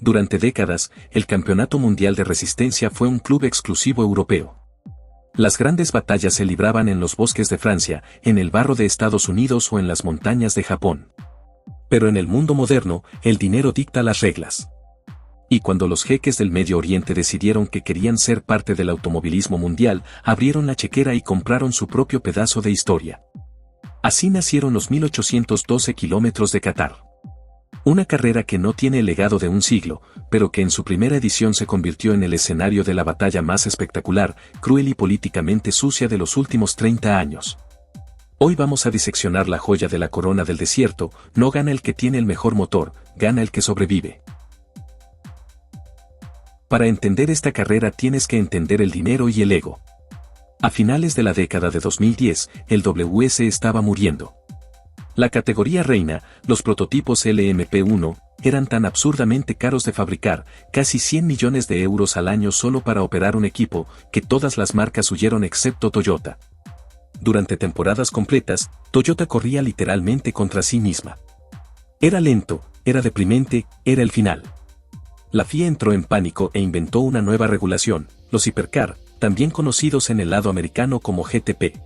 Durante décadas, el Campeonato Mundial de Resistencia fue un club exclusivo europeo. Las grandes batallas se libraban en los bosques de Francia, en el barro de Estados Unidos o en las montañas de Japón. Pero en el mundo moderno, el dinero dicta las reglas. Y cuando los jeques del Medio Oriente decidieron que querían ser parte del automovilismo mundial, abrieron la chequera y compraron su propio pedazo de historia. Así nacieron los 1812 kilómetros de Qatar. Una carrera que no tiene el legado de un siglo, pero que en su primera edición se convirtió en el escenario de la batalla más espectacular, cruel y políticamente sucia de los últimos 30 años. Hoy vamos a diseccionar la joya de la corona del desierto. No gana el que tiene el mejor motor, gana el que sobrevive. Para entender esta carrera tienes que entender el dinero y el ego. A finales de la década de 2010, el WS estaba muriendo. La categoría reina, los prototipos LMP1, eran tan absurdamente caros de fabricar, casi 100 millones de euros al año solo para operar un equipo, que todas las marcas huyeron excepto Toyota. Durante temporadas completas, Toyota corría literalmente contra sí misma. Era lento, era deprimente, era el final. La FIA entró en pánico e inventó una nueva regulación, los Hypercar, también conocidos en el lado americano como GTP.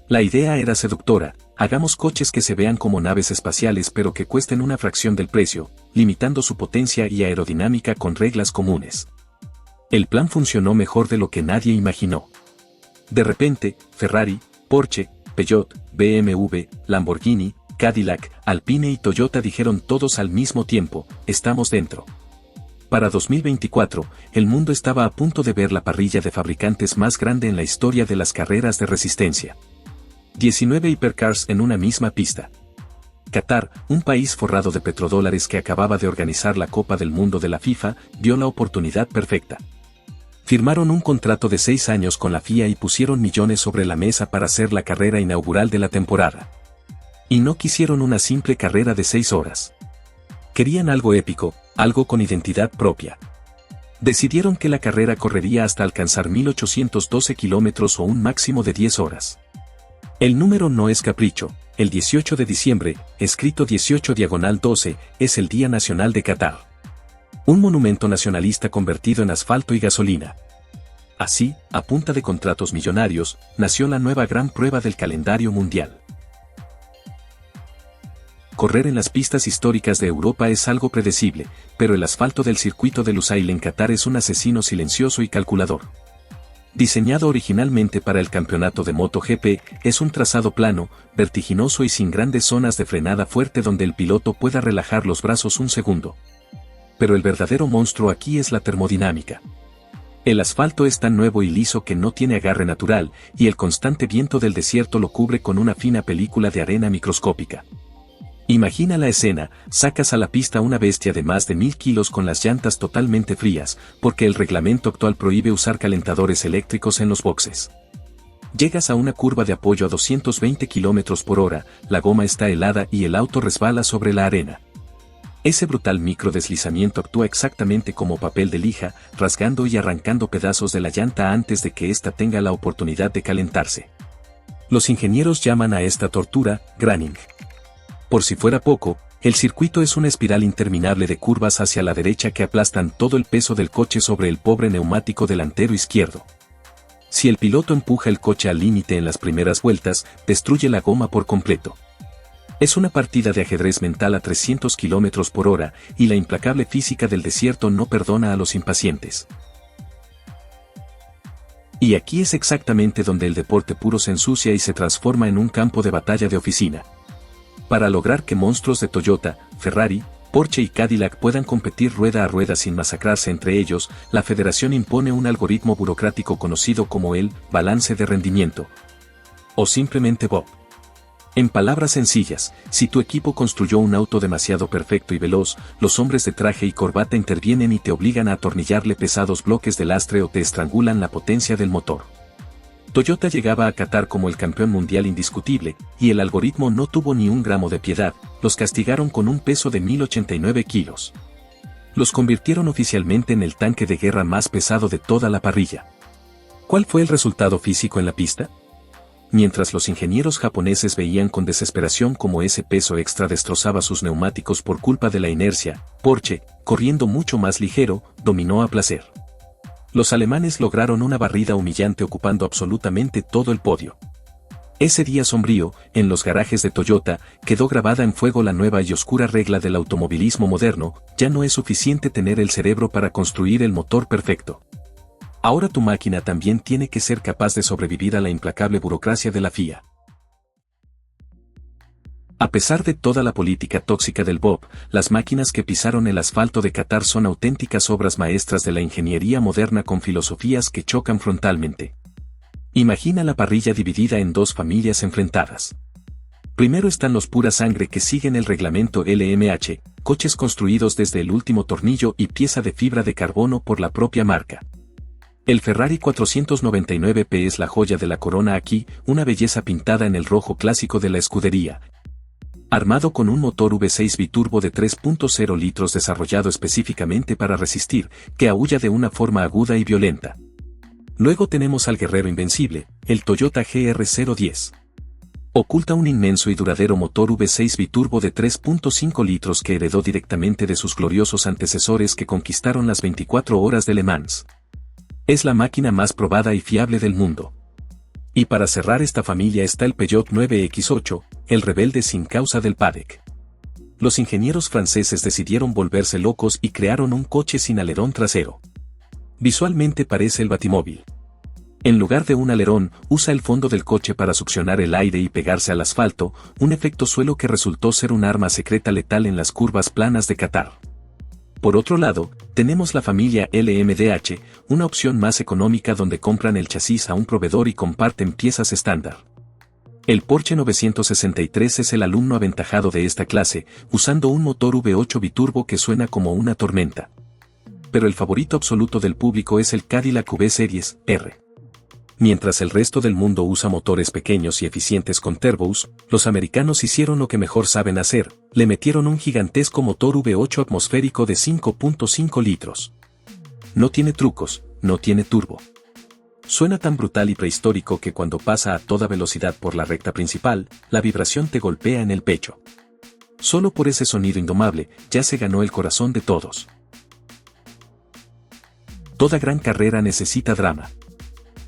La idea era seductora: hagamos coches que se vean como naves espaciales pero que cuesten una fracción del precio, limitando su potencia y aerodinámica con reglas comunes. El plan funcionó mejor de lo que nadie imaginó. De repente, Ferrari, Porsche, Peugeot, BMW, Lamborghini, Cadillac, Alpine y Toyota dijeron todos al mismo tiempo: estamos dentro. Para 2024, el mundo estaba a punto de ver la parrilla de fabricantes más grande en la historia de las carreras de resistencia. 19 hipercars en una misma pista. Qatar, un país forrado de petrodólares que acababa de organizar la Copa del Mundo de la FIFA, vio la oportunidad perfecta. Firmaron un contrato de 6 años con la FIA y pusieron millones sobre la mesa para hacer la carrera inaugural de la temporada. Y no quisieron una simple carrera de 6 horas. Querían algo épico, algo con identidad propia. Decidieron que la carrera correría hasta alcanzar 1812 kilómetros o un máximo de 10 horas. El número no es capricho. El 18 de diciembre, escrito 18/12, es el Día Nacional de Qatar. Un monumento nacionalista convertido en asfalto y gasolina. Así, a punta de contratos millonarios, nació la nueva gran prueba del calendario mundial. Correr en las pistas históricas de Europa es algo predecible, pero el asfalto del circuito de Lusail en Qatar es un asesino silencioso y calculador. Diseñado originalmente para el campeonato de MotoGP, es un trazado plano, vertiginoso y sin grandes zonas de frenada fuerte donde el piloto pueda relajar los brazos un segundo. Pero el verdadero monstruo aquí es la termodinámica. El asfalto es tan nuevo y liso que no tiene agarre natural, y el constante viento del desierto lo cubre con una fina película de arena microscópica. Imagina la escena: sacas a la pista una bestia de más de 1000 kilos con las llantas totalmente frías, porque el reglamento actual prohíbe usar calentadores eléctricos en los boxes. Llegas a una curva de apoyo a 220 km por hora, la goma está helada y el auto resbala sobre la arena. Ese brutal microdeslizamiento actúa exactamente como papel de lija, rasgando y arrancando pedazos de la llanta antes de que ésta tenga la oportunidad de calentarse. Los ingenieros llaman a esta tortura graining. Por si fuera poco, el circuito es una espiral interminable de curvas hacia la derecha que aplastan todo el peso del coche sobre el pobre neumático delantero izquierdo. Si el piloto empuja el coche al límite en las primeras vueltas, destruye la goma por completo. Es una partida de ajedrez mental a 300 km por hora, y la implacable física del desierto no perdona a los impacientes. Y aquí es exactamente donde el deporte puro se ensucia y se transforma en un campo de batalla de oficina. Para lograr que monstruos de Toyota, Ferrari, Porsche y Cadillac puedan competir rueda a rueda sin masacrarse entre ellos, la federación impone un algoritmo burocrático conocido como el balance de rendimiento. O simplemente BOP. En palabras sencillas, si tu equipo construyó un auto demasiado perfecto y veloz, los hombres de traje y corbata intervienen y te obligan a atornillarle pesados bloques de lastre o te estrangulan la potencia del motor. Toyota llegaba a Qatar como el campeón mundial indiscutible, y el algoritmo no tuvo ni un gramo de piedad. Los castigaron con un peso de 1089 kilos. Los convirtieron oficialmente en el tanque de guerra más pesado de toda la parrilla. ¿Cuál fue el resultado físico en la pista? Mientras los ingenieros japoneses veían con desesperación cómo ese peso extra destrozaba sus neumáticos por culpa de la inercia, Porsche, corriendo mucho más ligero, dominó a placer. Los alemanes lograron una barrida humillante ocupando absolutamente todo el podio. Ese día sombrío, en los garajes de Toyota, quedó grabada en fuego la nueva y oscura regla del automovilismo moderno: ya no es suficiente tener el cerebro para construir el motor perfecto. Ahora tu máquina también tiene que ser capaz de sobrevivir a la implacable burocracia de la FIA. A pesar de toda la política tóxica del BOP, las máquinas que pisaron el asfalto de Qatar son auténticas obras maestras de la ingeniería moderna con filosofías que chocan frontalmente. Imagina la parrilla dividida en dos familias enfrentadas. Primero están los pura sangre que siguen el reglamento LMH, coches construidos desde el último tornillo y pieza de fibra de carbono por la propia marca. El Ferrari 499P es la joya de la corona aquí, una belleza pintada en el rojo clásico de la escudería. Armado con un motor V6 biturbo de 3.0 litros desarrollado específicamente para resistir, que aúlla de una forma aguda y violenta. Luego tenemos al guerrero invencible, el Toyota GR010. Oculta un inmenso y duradero motor V6 biturbo de 3.5 litros que heredó directamente de sus gloriosos antecesores que conquistaron las 24 horas de Le Mans. Es la máquina más probada y fiable del mundo. Y para cerrar esta familia está el Peugeot 9X8, el rebelde sin causa del paddock. Los ingenieros franceses decidieron volverse locos y crearon un coche sin alerón trasero. Visualmente parece el Batimóvil. En lugar de un alerón, usa el fondo del coche para succionar el aire y pegarse al asfalto, un efecto suelo que resultó ser un arma secreta letal en las curvas planas de Qatar. Por otro lado, tenemos la familia LMDH, una opción más económica donde compran el chasis a un proveedor y comparten piezas estándar. El Porsche 963 es el alumno aventajado de esta clase, usando un motor V8 biturbo que suena como una tormenta. Pero el favorito absoluto del público es el Cadillac V-Series R. Mientras el resto del mundo usa motores pequeños y eficientes con turbos, los americanos hicieron lo que mejor saben hacer: le metieron un gigantesco motor V8 atmosférico de 5.5 litros. No tiene trucos, no tiene turbo. Suena tan brutal y prehistórico que cuando pasa a toda velocidad por la recta principal, la vibración te golpea en el pecho. Solo por ese sonido indomable, ya se ganó el corazón de todos. Toda gran carrera necesita drama.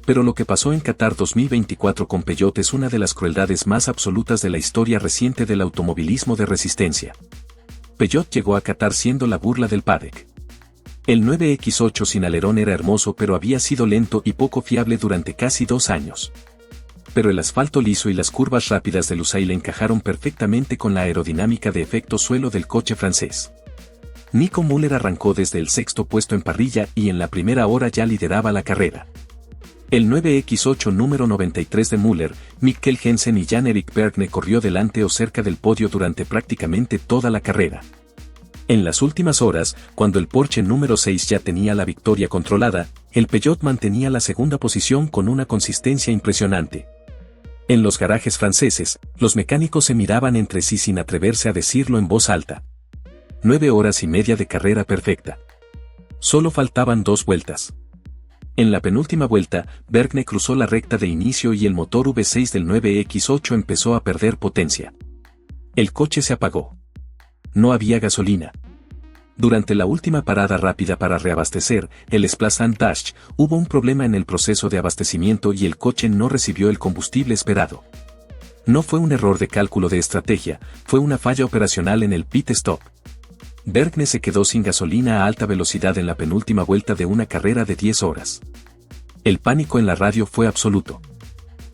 Pero lo que pasó en Qatar 2024 con Peugeot es una de las crueldades más absolutas de la historia reciente del automovilismo de resistencia. Peugeot llegó a Qatar siendo la burla del paddock. El 9X8 sin alerón era hermoso, pero había sido lento y poco fiable durante casi 2 años. Pero el asfalto liso y las curvas rápidas de Lusail encajaron perfectamente con la aerodinámica de efecto suelo del coche francés. Nico Müller arrancó desde el 6º puesto en parrilla y en la primera hora ya lideraba la carrera. El 9X8 número 93 de Müller, Mikkel Jensen y Jan-Erik Bergne corrió delante o cerca del podio durante prácticamente toda la carrera. En las últimas horas, cuando el Porsche número 6 ya tenía la victoria controlada, el Peugeot mantenía la segunda posición con una consistencia impresionante. En los garajes franceses, los mecánicos se miraban entre sí sin atreverse a decirlo en voz alta. 9 horas y media de carrera perfecta. Solo faltaban 2 vueltas. En la penúltima vuelta, Bergne cruzó la recta de inicio y el motor V6 del 9X8 empezó a perder potencia. El coche se apagó. No había gasolina. Durante la última parada rápida para reabastecer, el Splash and Dash, hubo un problema en el proceso de abastecimiento y el coche no recibió el combustible esperado. No fue un error de cálculo de estrategia, fue una falla operacional en el pit stop. Bergne se quedó sin gasolina a alta velocidad en la penúltima vuelta de una carrera de 10 horas. El pánico en la radio fue absoluto.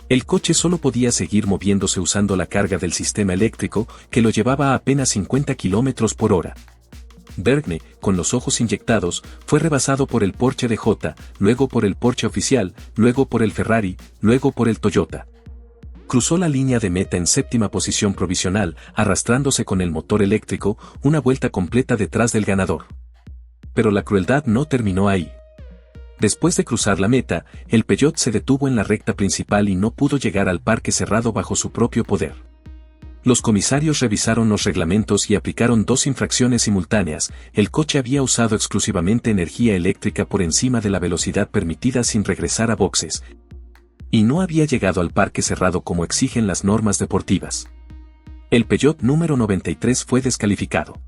El coche solo podía seguir moviéndose usando la carga del sistema eléctrico, que lo llevaba a apenas 50 km por hora. Bergne, con los ojos inyectados, fue rebasado por el Porsche DJ, luego por el Porsche oficial, luego por el Ferrari, luego por el Toyota. Cruzó la línea de meta en 7ª posición provisional, arrastrándose con el motor eléctrico, una vuelta completa detrás del ganador. Pero la crueldad no terminó ahí. Después de cruzar la meta, el Peugeot se detuvo en la recta principal y no pudo llegar al parque cerrado bajo su propio poder. Los comisarios revisaron los reglamentos y aplicaron 2 infracciones simultáneas. El coche había usado exclusivamente energía eléctrica por encima de la velocidad permitida sin regresar a boxes. y no había llegado al parque cerrado como exigen las normas deportivas. El Peugeot número 93 fue descalificado.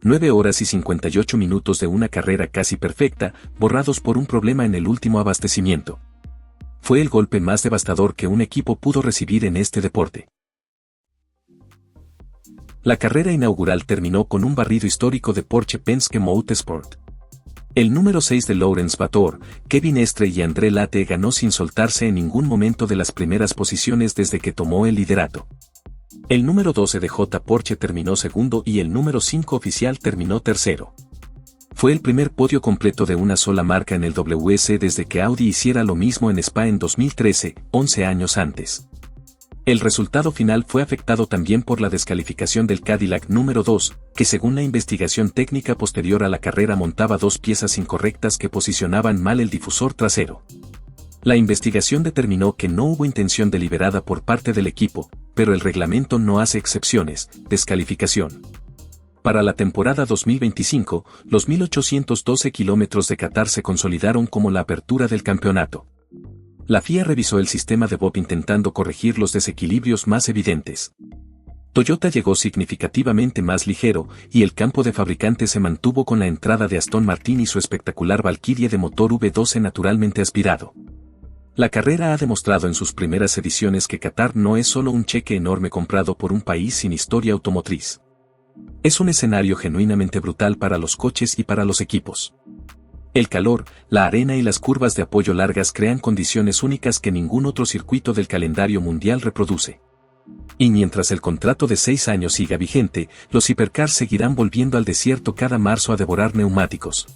9 horas y 58 minutos de una carrera casi perfecta, borrados por un problema en el último abastecimiento. Fue el golpe más devastador que un equipo pudo recibir en este deporte. La carrera inaugural terminó con un barrido histórico de Porsche Penske Motorsport. El número 6 de Laurens Vator, Kevin Estre y André Late ganó sin soltarse en ningún momento de las primeras posiciones desde que tomó el liderato. El número 12 de J. Porsche terminó segundo y el número 5 oficial terminó tercero. Fue el primer podio completo de una sola marca en el WS desde que Audi hiciera lo mismo en Spa en 2013, 11 años antes. El resultado final fue afectado también por la descalificación del Cadillac número 2, que según la investigación técnica posterior a la carrera montaba dos piezas incorrectas que posicionaban mal el difusor trasero. La investigación determinó que no hubo intención deliberada por parte del equipo, pero el reglamento no hace excepciones, descalificación. Para la temporada 2025, los 1.812 kilómetros de Qatar se consolidaron como la apertura del campeonato. La FIA revisó el sistema de Bob intentando corregir los desequilibrios más evidentes. Toyota llegó significativamente más ligero, y el campo de fabricante se mantuvo con la entrada de Aston Martin y su espectacular Valkyrie de motor V12 naturalmente aspirado. La carrera ha demostrado en sus primeras ediciones que Qatar no es solo un cheque enorme comprado por un país sin historia automotriz. Es un escenario genuinamente brutal para los coches y para los equipos. El calor, la arena y las curvas de apoyo largas crean condiciones únicas que ningún otro circuito del calendario mundial reproduce. Y mientras el contrato de 6 años siga vigente, los hipercars seguirán volviendo al desierto cada marzo a devorar neumáticos,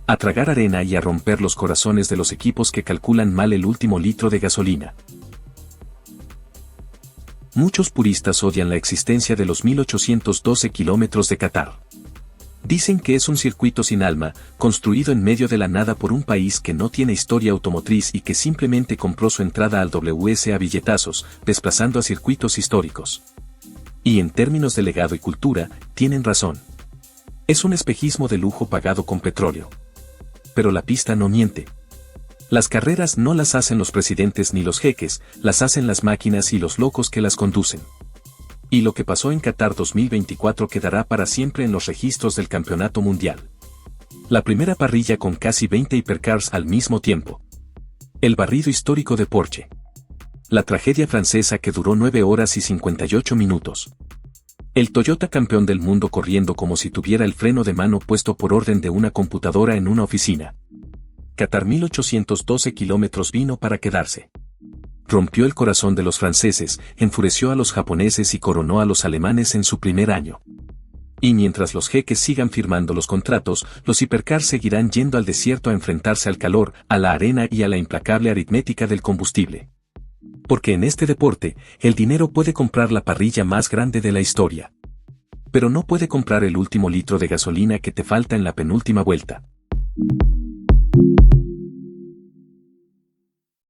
a tragar arena y a romper los corazones de los equipos que calculan mal el último litro de gasolina. Muchos puristas odian la existencia de los 1.812 kilómetros de Qatar. Dicen que es un circuito sin alma, construido en medio de la nada por un país que no tiene historia automotriz y que simplemente compró su entrada al WS a billetazos, desplazando a circuitos históricos. Y en términos de legado y cultura, tienen razón. Es un espejismo de lujo pagado con petróleo. Pero la pista no miente. Las carreras no las hacen los presidentes ni los jeques, las hacen las máquinas y los locos que las conducen. Y lo que pasó en Qatar 2024 quedará para siempre en los registros del campeonato mundial. La primera parrilla con casi 20 hipercars al mismo tiempo. El barrido histórico de Porsche. La tragedia francesa que duró 9 horas y 58 minutos. El Toyota campeón del mundo corriendo como si tuviera el freno de mano puesto por orden de una computadora en una oficina. Qatar 1812 kilómetros vino para quedarse. Rompió el corazón de los franceses, enfureció a los japoneses y coronó a los alemanes en su primer año. Y mientras los jeques sigan firmando los contratos, los hipercars seguirán yendo al desierto a enfrentarse al calor, a la arena y a la implacable aritmética del combustible. Porque en este deporte, el dinero puede comprar la parrilla más grande de la historia. Pero no puede comprar el último litro de gasolina que te falta en la penúltima vuelta.